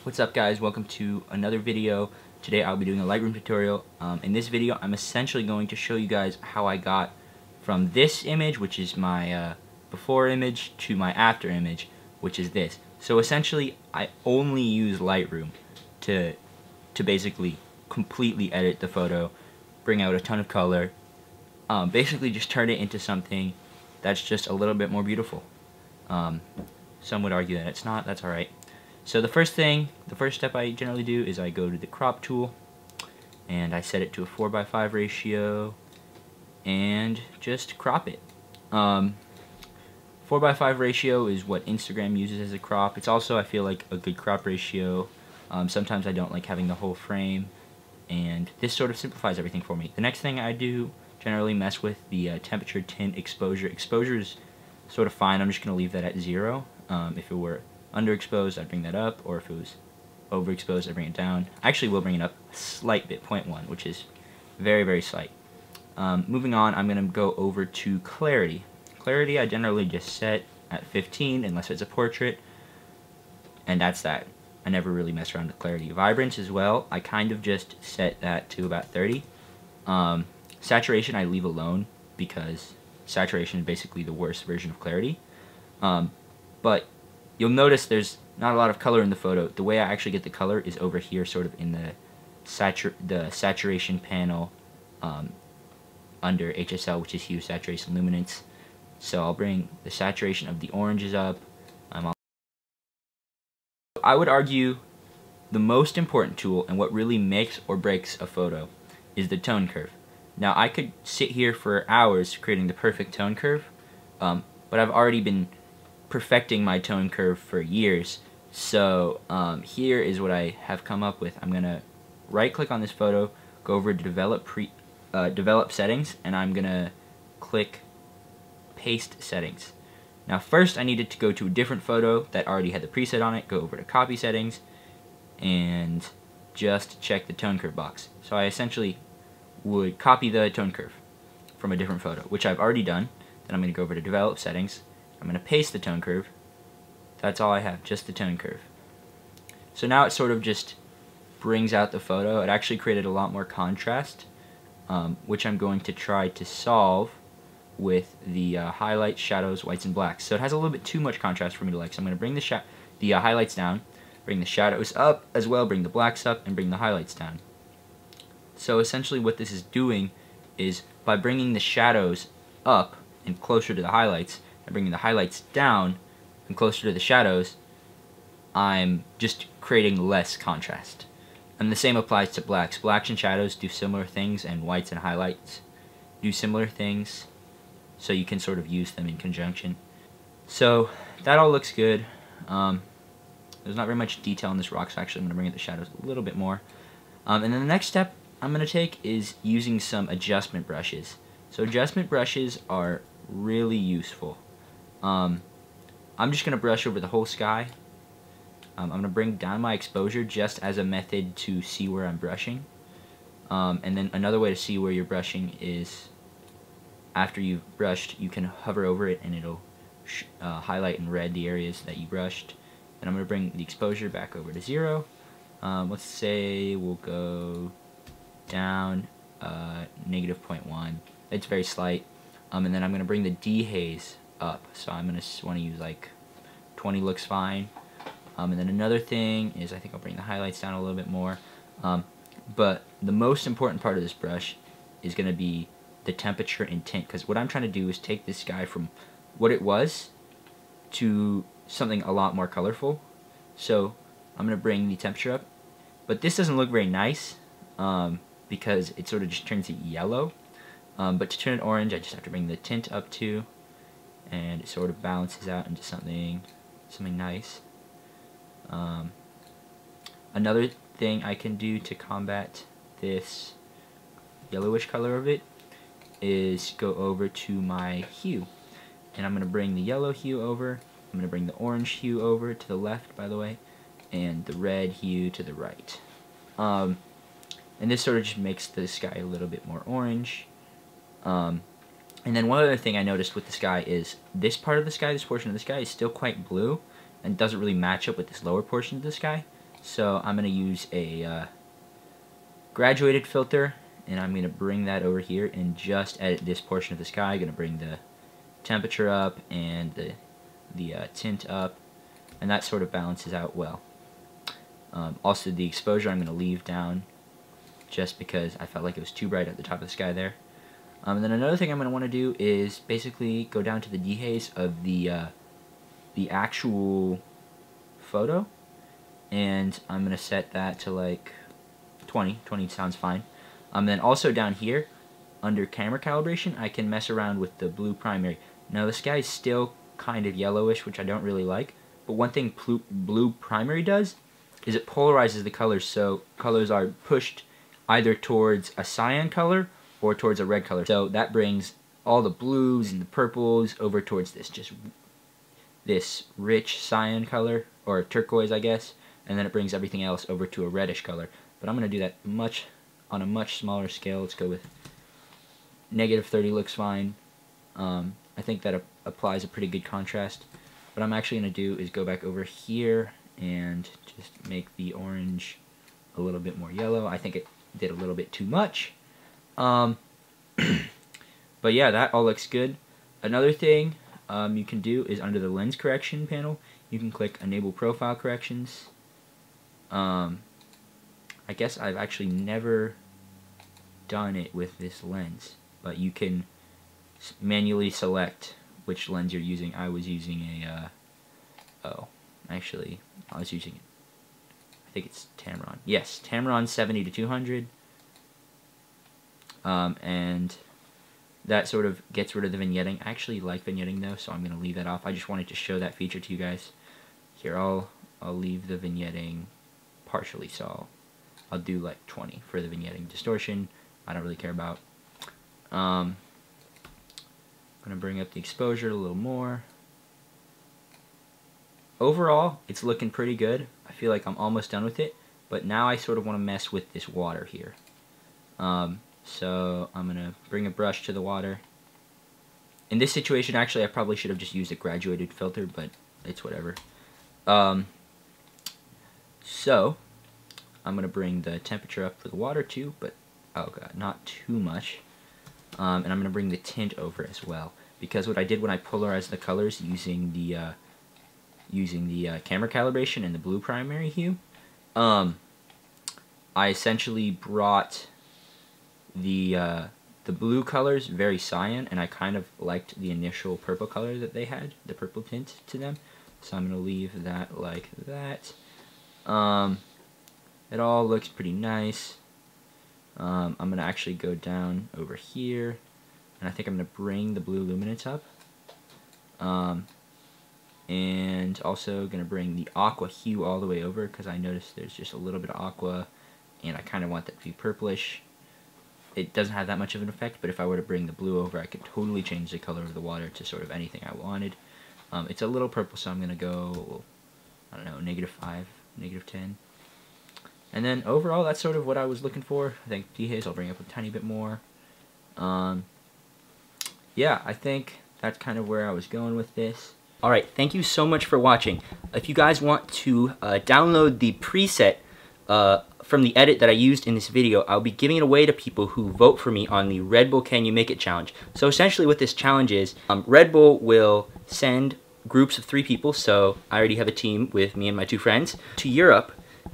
What's up guys, welcome to another video. Today I'll be doing a Lightroom tutorial. In this video I'm essentially going to show you guys how I got from this image, which is my before image, to my after image, which is this. So essentially I only use Lightroom to basically completely edit the photo, bring out a ton of color, basically just turn it into something that's just a little bit more beautiful. Some would argue that it's not, that's alright. So the first step I generally do is I go to the crop tool and I set it to a 4:5 ratio and just crop it. 4:5 ratio is what Instagram uses as a crop. It's also, I feel like, a good crop ratio. Sometimes I don't like having the whole frame, and this sort of simplifies everything for me. The next thing I do, generally mess with the temperature, tint, exposure. Exposure is sort of fine. I'm just going to leave that at 0. If it were underexposed, I'd bring that up, or if it was overexposed, I'd bring it down. I actually will bring it up a slight bit, 0.1, which is very, very slight. Moving on, I'm going to go over to clarity. Clarity I generally just set at 15, unless it's a portrait, and that's that. I never really mess around with clarity. Vibrance as well, I kind of just set that to about 30. Saturation I leave alone, because saturation is basically the worst version of clarity. But you'll notice there's not a lot of color in the photo. The way I actually get the color is over here, sort of in the saturation panel under HSL, which is hue, saturation, luminance. So I'll bring the saturation of the oranges up. I would argue the most important tool and what really makes or breaks a photo is the tone curve. Now I could sit here for hours creating the perfect tone curve, but I've already been perfecting my tone curve for years. So here is what I have come up with. I'm gonna right click on this photo, go over to develop settings, and I'm gonna click paste settings. Now first I needed to go to a different photo that already had the preset on it, go over to copy settings, and just check the tone curve box. So I essentially would copy the tone curve from a different photo, which I've already done. Then I'm going to go over to develop settings. I'm going to paste the tone curve. That's all I have, just the tone curve. So now it sort of just brings out the photo. It actually created a lot more contrast, which I'm going to try to solve with the highlights, shadows, whites, and blacks. So it has a little bit too much contrast for me to like. So I'm going to bring the highlights down, bring the shadows up as well, bring the blacks up, and bring the highlights down. So essentially what this is doing is, by bringing the shadows up and closer to the highlights, and bringing the highlights down and closer to the shadows, I'm just creating less contrast. And the same applies to blacks. Blacks and shadows do similar things, and whites and highlights do similar things, so you can sort of use them in conjunction. So that all looks good. There's not very much detail in this rock, so actually I'm going to bring out the shadows a little bit more. And then the next step I'm going to take is using some adjustment brushes. So adjustment brushes are really useful. I'm just going to brush over the whole sky. I'm going to bring down my exposure just as a method to see where I'm brushing. And then another way to see where you're brushing is, after you've brushed, you can hover over it and it'll highlight in red the areas that you brushed. And I'm going to bring the exposure back over to 0. Let's say we'll go down -0.1. It's very slight. And then I'm going to bring the dehaze up. So I'm going to want to use like 20 looks fine. And then another thing is, I think I'll bring the highlights down a little bit more. But the most important part of this brush is going to be the temperature and tint, because what I'm trying to do is take this guy from what it was to something a lot more colorful. So I'm going to bring the temperature up, but this doesn't look very nice because it sort of just turns it yellow. But to turn it orange, I just have to bring the tint up too, and it sort of balances out into something nice. Another thing I can do to combat this yellowish color of it is go over to my hue, and I'm going to bring the yellow hue over, I'm going to bring the orange hue over to the left, by the way, and the red hue to the right. And this sort of just makes the sky a little bit more orange. And then one other thing I noticed with the sky is this part of the sky, this portion of the sky, is still quite blue and doesn't really match up with this lower portion of the sky. So I'm going to use a graduated filter, and I'm going to bring that over here and just edit this portion of the sky. I'm going to bring the temperature up and the tint up, and that sort of balances out well. Also, the exposure I'm going to leave down just because I felt like it was too bright at the top of the sky there. And then another thing I'm going to want to do is basically go down to the dehaze of the actual photo, and I'm going to set that to like 20. 20 sounds fine. Then also down here, under camera calibration, I can mess around with the blue primary. Now the sky is still kind of yellowish, which I don't really like, but one thing blue primary does is it polarizes the colors, so colors are pushed either towards a cyan color or towards a red color. So that brings all the blues and the purples over towards this rich cyan color, or turquoise, I guess, and then it brings everything else over to a reddish color. But I'm going to do that on a much smaller scale. Let's go with -30 looks fine. I think that applies a pretty good contrast. What I'm actually going to do is go back over here and just make the orange a little bit more yellow. I think it did a little bit too much. But yeah, that all looks good. Another thing you can do is under the lens correction panel, you can click enable profile corrections. I guess I've actually never done it with this lens, but you can manually select which lens you're using. I was using a I was using, I think it's Tamron. Yes, Tamron 70-200. And that sort of gets rid of the vignetting. I actually like vignetting though, so I'm going to leave that off. I just wanted to show that feature to you guys. Here, I'll leave the vignetting partially, so I'll do like 20 for the vignetting. Distortion, I don't really care about. I'm going to bring up the exposure a little more. Overall, it's looking pretty good. I feel like I'm almost done with it, but now I sort of want to mess with this water here. So I'm going to bring a brush to the water. In this situation, actually, I probably should have just used a graduated filter, but it's whatever. So I'm going to bring the temperature up for the water too, but oh god, not too much. And I'm going to bring the tint over as well, because what I did when I polarized the colors using the camera calibration and the blue primary hue, I essentially brought the blue colors very cyan, and I kind of liked the initial purple color that they had, the purple tint to them. So I'm going to leave that like that. It all looks pretty nice. I'm going to actually go down over here, and I think I'm going to bring the blue luminance up. And also going to bring the aqua hue all the way over, because I noticed there's just a little bit of aqua, and I kind of want that to be purplish. It doesn't have that much of an effect, but if I were to bring the blue over, I could totally change the color of the water to sort of anything I wanted. It's a little purple, so I'm going to go, I don't know, -5, -10. And then overall, that's sort of what I was looking for. I think dehaze, I'll bring up a tiny bit more. Yeah, I think that's kind of where I was going with this. Alright, thank you so much for watching. If you guys want to download the preset from the edit that I used in this video, I'll be giving it away to people who vote for me on the Red Bull Can You Make It challenge. So essentially what this challenge is, Red Bull will send groups of 3 people, so I already have a team with me and my 2 friends, to Europe,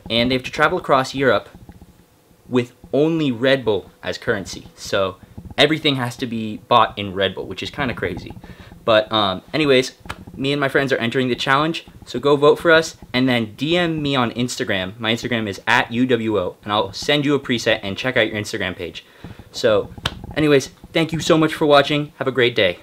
and they have to travel across Europe with only Red Bull as currency. So everything has to be bought in Red Bull, which is kind of crazy. But anyways, me and my friends are entering the challenge, so go vote for us, and then DM me on Instagram. My Instagram is @UWO, and I'll send you a preset and check out your Instagram page. So anyways, thank you so much for watching. Have a great day.